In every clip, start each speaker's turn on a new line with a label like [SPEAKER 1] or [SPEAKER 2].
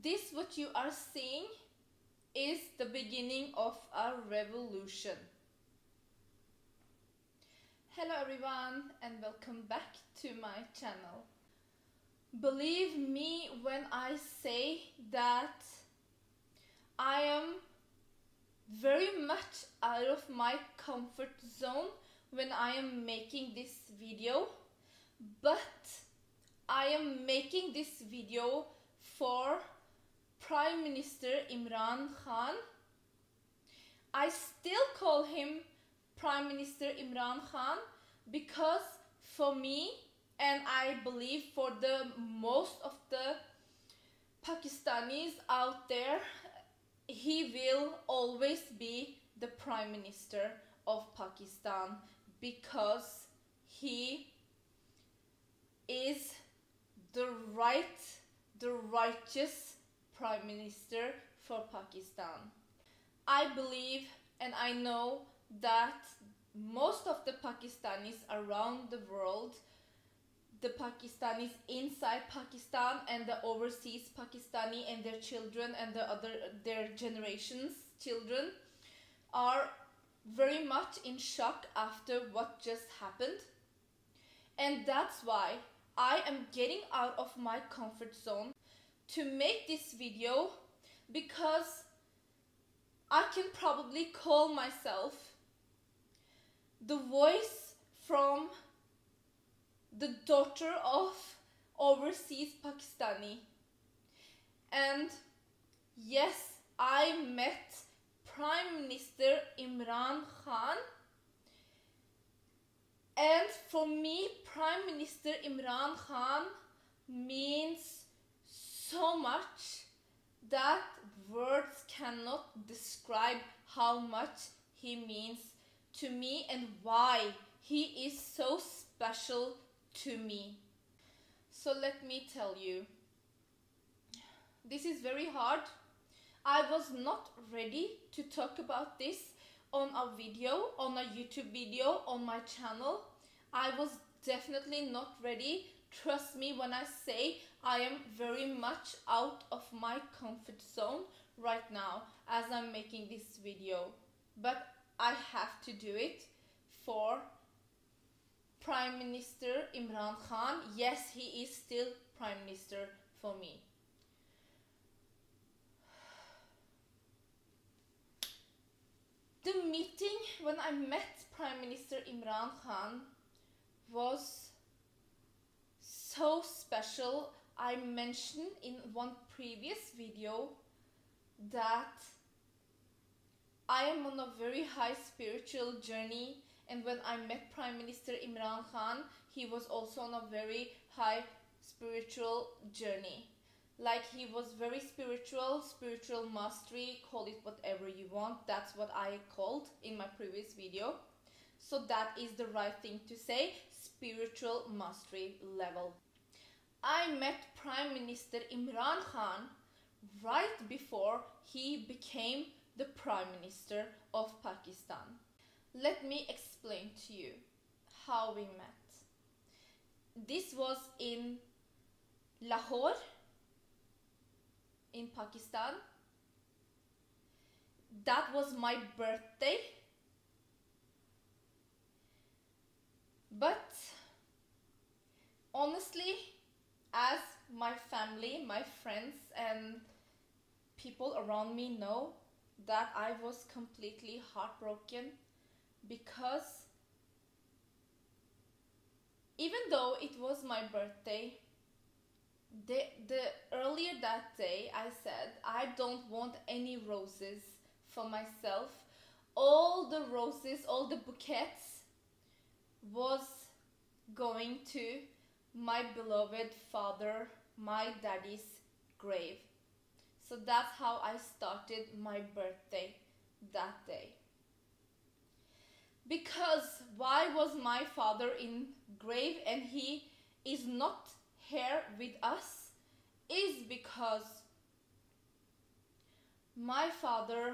[SPEAKER 1] This, what you are seeing, is the beginning of a revolution. Hello everyone and welcome back to my channel. Believe me when I say that I am very much out of my comfort zone when I am making this video, but I am making this video for Prime Minister Imran Khan. I still call him Prime Minister Imran Khan because for me, and I believe for the most of the Pakistanis out there, he will always be the Prime Minister of Pakistan because he is the righteous Prime Minister for Pakistan. I believe and I know that most of the Pakistanis around the world, the Pakistanis inside Pakistan and the overseas Pakistani and their children and their generations children are very much in shock after what just happened. And that's why I am getting out of my comfort zone to make this video, because I can probably call myself the voice from the daughter of overseas Pakistani. And yes, I met Prime Minister Imran Khan, and for me Prime Minister Imran Khan means so much that words cannot describe how much he means to me and why he is so special to me. So let me tell you, this is very hard. I was not ready to talk about this on a video, on a YouTube video, on my channel. I was definitely not ready. Trust me when I say I am very much out of my comfort zone right now as I'm making this video. But I have to do it for Prime Minister Imran Khan. Yes, he is still Prime Minister for me. The meeting when I met Prime Minister Imran Khan was so special. I mentioned in one previous video that I am on a very high spiritual journey, and when I met Prime Minister Imran Khan, he was also on a very high spiritual journey. Like, he was very spiritual mastery, call it whatever you want. That's what I called in my previous video. So that is the right thing to say, spiritual mastery level. I met Prime Minister Imran Khan right before he became the Prime Minister of Pakistan. Let me explain to you how we met. This was in Lahore, in Pakistan. That was my birthday. But honestly, as my family, my friends and people around me know, that I was completely heartbroken, because even though it was my birthday, the earlier that day I said I don't want any roses for myself. All the roses, all the bouquets was going to my beloved father, my daddy's grave. So that's how I started my birthday that day. Because why was my father in grave and he is not here with us is because my father,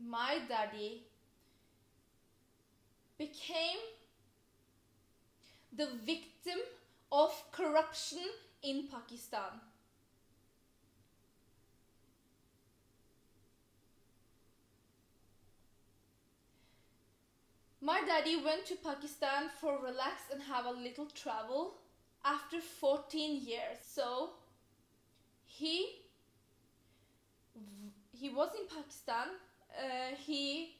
[SPEAKER 1] my daddy, became the victim of corruption in Pakistan. My daddy went to Pakistan for relax and have a little travel after 14 years. So he was in Pakistan. He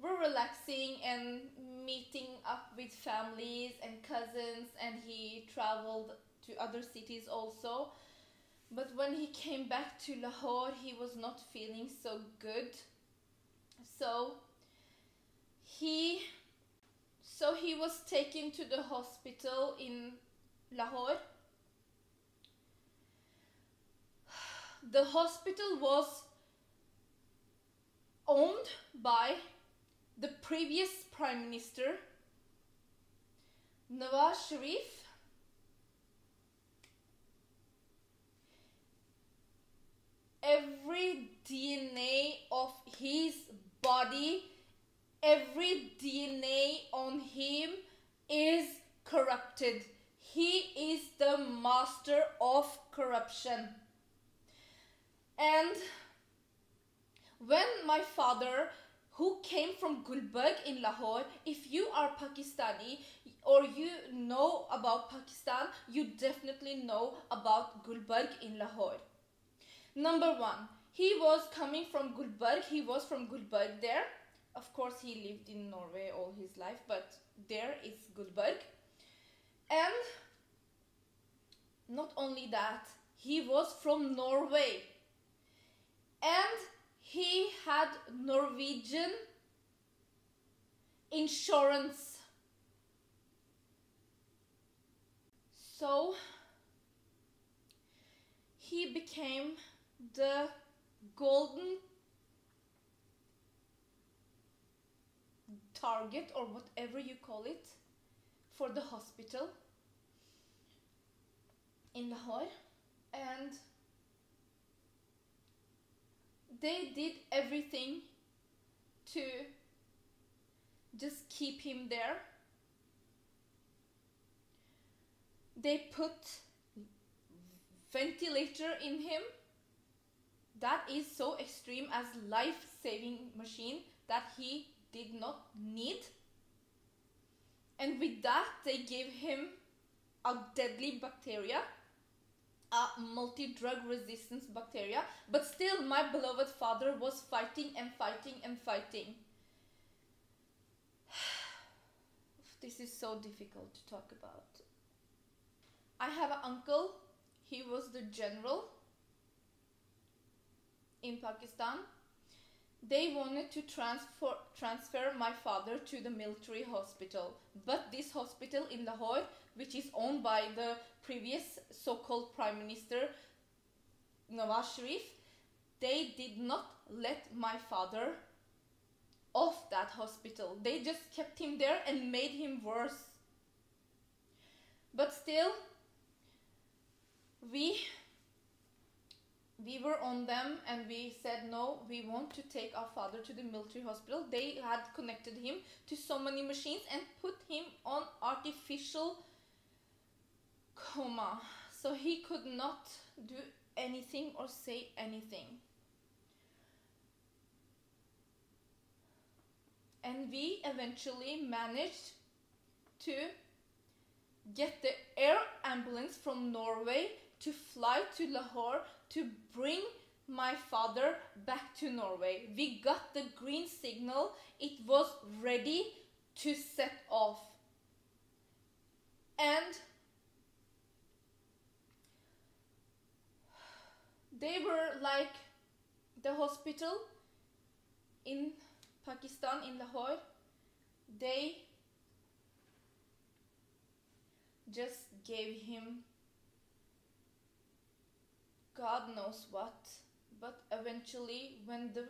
[SPEAKER 1] were relaxing and meeting up with families and cousins, and he traveled to other cities also. But when he came back to Lahore, he was not feeling so good. So he was taken to the hospital in Lahore. The hospital was owned by the previous Prime Minister, Nawaz Sharif. Every DNA of his body, every DNA on him is corrupted. He is the master of corruption. And when my father, who came from Gulbarg in Lahore, if you are Pakistani or you know about Pakistan, you definitely know about Gulbarg in Lahore. Number one, he was coming from Gulbarg. He was from Gulbarg there. Of course, he lived in Norway all his life, but there is Gulbarg. And not only that, he was from Norway. And he had Norwegian insurance. So he became the golden target, or whatever you call it, for the hospital in Lahore. And they did everything to just keep him there. They put ventilator in him. That is so extreme as life-saving machine that he did not need. And with that, they gave him a deadly bacteria, a multi-drug resistance bacteria. But still, my beloved father was fighting and fighting and fighting. This is so difficult to talk about. I have an uncle. He was the general in Pakistan. They wanted to transfer my father to the military hospital. But this hospital in Lahore, which is owned by the previous so-called Prime Minister Nawaz Sharif, they did not let my father off that hospital. They just kept him there and made him worse. But still, we were on them and we said, no, we want to take our father to the military hospital. They had connected him to so many machines and put him on artificial coma. So he could not do anything or say anything. And we eventually managed to get the air ambulance from Norway to fly to Lahore to bring my father back to Norway. We got the green signal. It was ready to set off. And they were like the hospital in Pakistan, in Lahore. They just gave him God knows what. But eventually, when the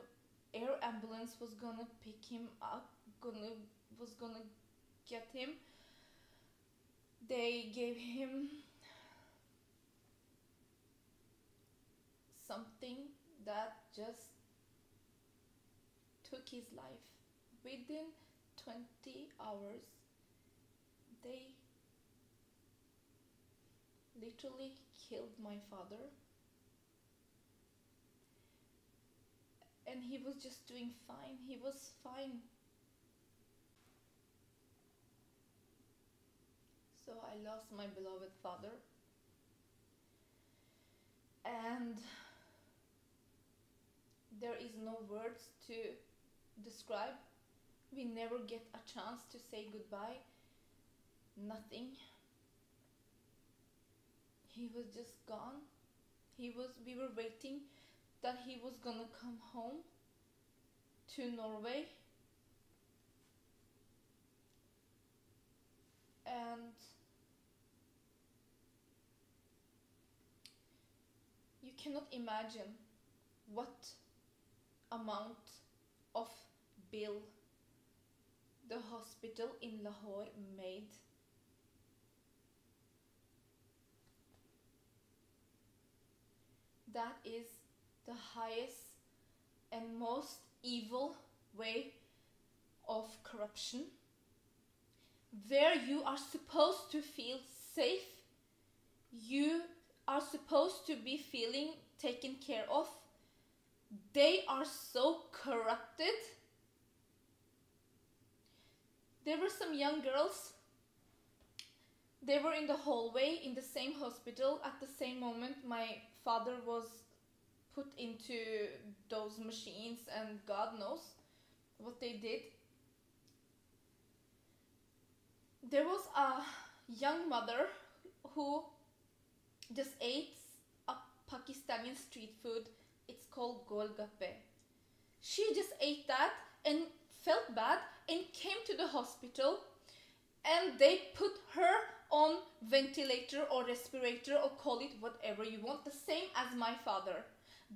[SPEAKER 1] air ambulance was gonna pick him up, was gonna get him, they gave him something that just took his life. Within 20 hours, they literally killed my father. And he was just doing fine. He was fine. So I lost my beloved father. And there is no words to describe. We never get a chance to say goodbye. Nothing. He was just gone. We were waiting that he was gonna come home to Norway. And you cannot imagine what amount of bill the hospital in Lahore made. That is the highest and most evil way of corruption, where you are supposed to feel safe, you are supposed to be feeling taken care of. They are so corrupted. There were some young girls. They were in the hallway in the same hospital. At the same moment, my father was put into those machines, and God knows what they did. There was a young mother who just ate a Pakistani street food. It's called golgappe. She just ate that and felt bad and came to the hospital, and they put her on ventilator or respirator, or call it whatever you want, the same as my father.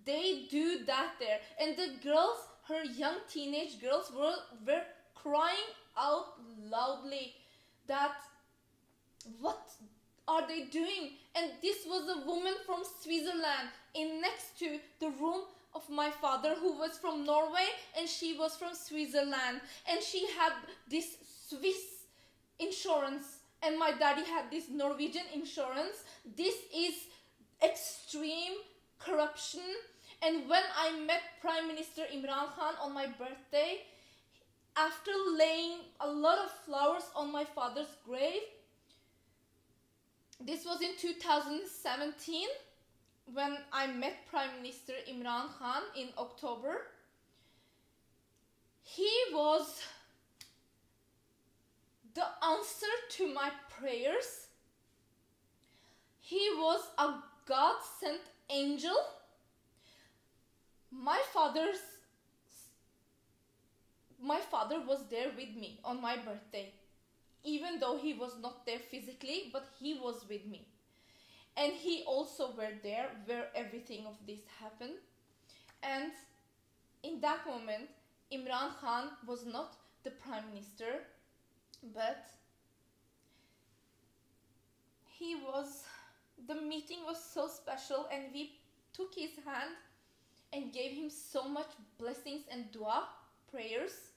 [SPEAKER 1] They do that there. And the girls, her young teenage girls, were crying out loudly that what are they doing? And this was a woman from Switzerland in next to the room of my father, who was from Norway, and she was from Switzerland, and she had this Swiss insurance, and my daddy had this Norwegian insurance. This is extreme corruption. And when I met Prime Minister Imran Khan on my birthday, after laying a lot of flowers on my father's grave, this was in 2017, when I met Prime Minister Imran Khan in October. He was the answer to my prayers. He was a God-sent angel. My father was there with me on my birthday, even though he was not there physically, but he was with me. And he also were there where everything of this happened. And in that moment, Imran Khan was not the prime minister, but the meeting was so special, and we took his hand and gave him so much blessings and dua, prayers.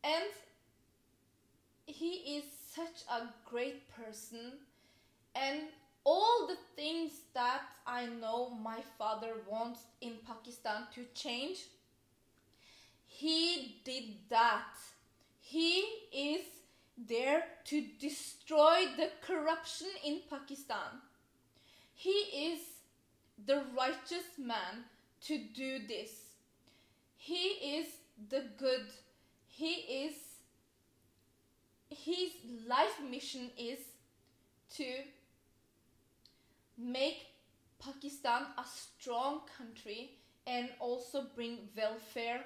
[SPEAKER 1] And he is such a great person, and all the things that I know my father wants in Pakistan to change, he did that. He is there to destroy the corruption in Pakistan. He is the righteous man to do this. He is the good. He is his life mission is to make Pakistan a strong country and also bring welfare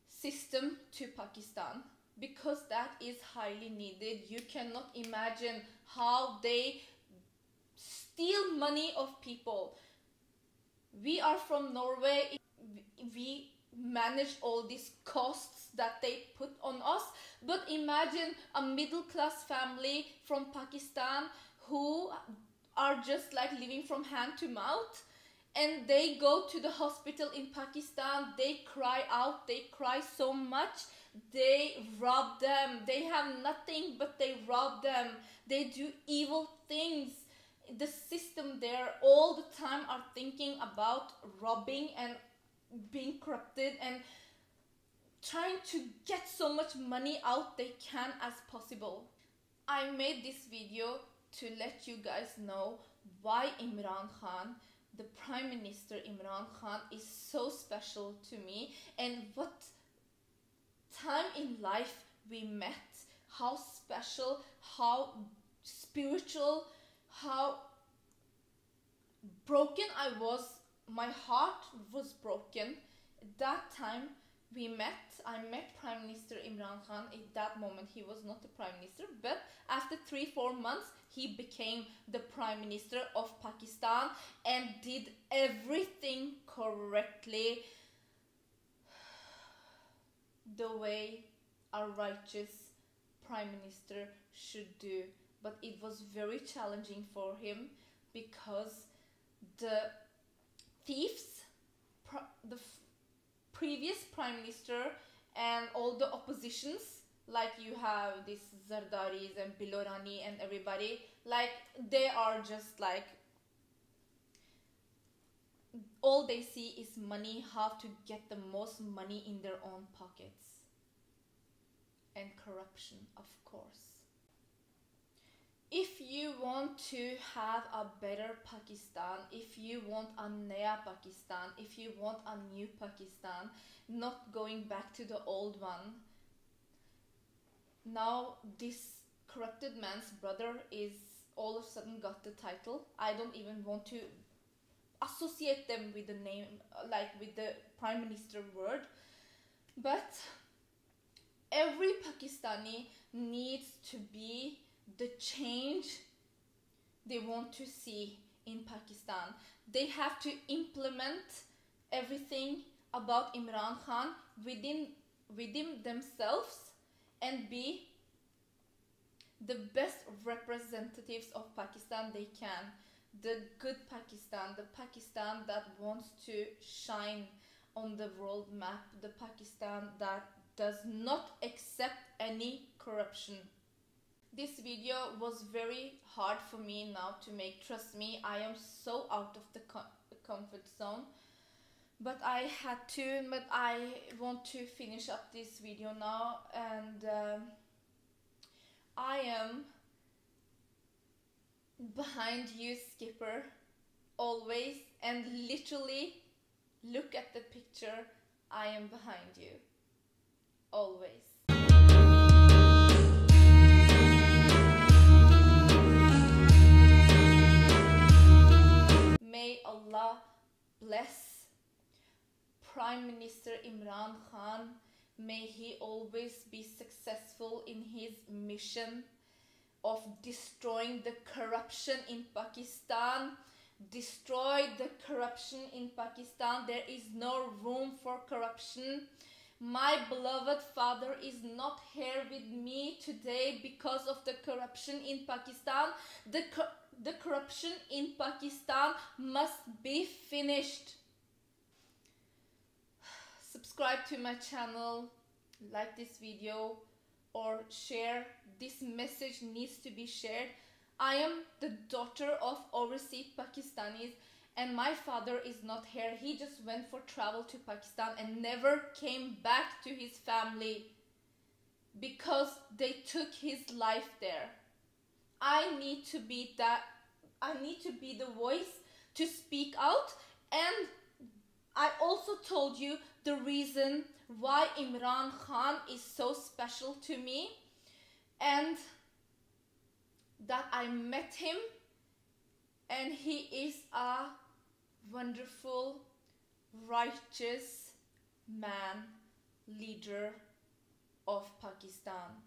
[SPEAKER 1] system to Pakistan, because that is highly needed. You cannot imagine how they steal money of people. We are from Norway. We manage all these costs that they put on us, but imagine a middle class family from Pakistan who are just like living from hand to mouth, and they go to the hospital in Pakistan, they cry out, they cry so much, they rob them, they have nothing but they rob them, they do evil things. The system there all the time are thinking about robbing and being corrupted and trying to get so much money out they can as possible. I made this video to let you guys know why Imran Khan, the Prime Minister Imran Khan, is so special to me, and what time in life we met, how special, how spiritual, how broken I was. My heart was broken. At that time I met Prime Minister Imran Khan. At that moment he was not the Prime Minister, but after 3-4 months he became the Prime Minister of Pakistan and did everything correctly, the way a righteous Prime Minister should do. But it was very challenging for him because the thieves, the previous Prime Minister and all the oppositions, like you have this Zardaris and Bilorani and everybody, like they are just like, all they see is money, how to get the most money in their own pockets, and corruption, of course. If you want to have a better Pakistan, if you want a Naya Pakistan, if you want a new Pakistan, not going back to the old one, now this corrupted man's brother is all of a sudden got the title. I don't even want to associate them with the name, like with the Prime Minister word, but every Pakistani needs to be the change they want to see in Pakistan. They have to implement everything about Imran Khan within themselves and be the best representatives of Pakistan they can. The good Pakistan, the Pakistan that wants to shine on the world map, the Pakistan that does not accept any corruption. This video was very hard for me now to make. Trust me, I am so out of the comfort zone, but I had to. But I want to finish up this video now, and I am behind you, Skipper, always, and literally look at the picture. I am behind you, always. May Allah bless Prime Minister Imran Khan. May he always be successful in his mission of destroying the corruption in Pakistan. Destroy the corruption in Pakistan. There is no room for corruption. My beloved father is not here with me today because of the corruption in Pakistan. The corruption in Pakistan must be finished. Subscribe to my channel, like this video, or share. This message needs to be shared. I am the daughter of overseas Pakistanis, and my father is not here. He just went for travel to Pakistan and never came back to his family because they took his life there. I need to be the voice to speak out, and I also told you the reason why Imran Khan is so special to me. and that I met him, and he is a wonderful, righteous man, leader of Pakistan.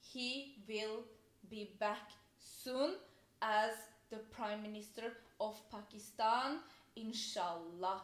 [SPEAKER 1] He will be back soon as the Prime Minister of Pakistan, inshallah.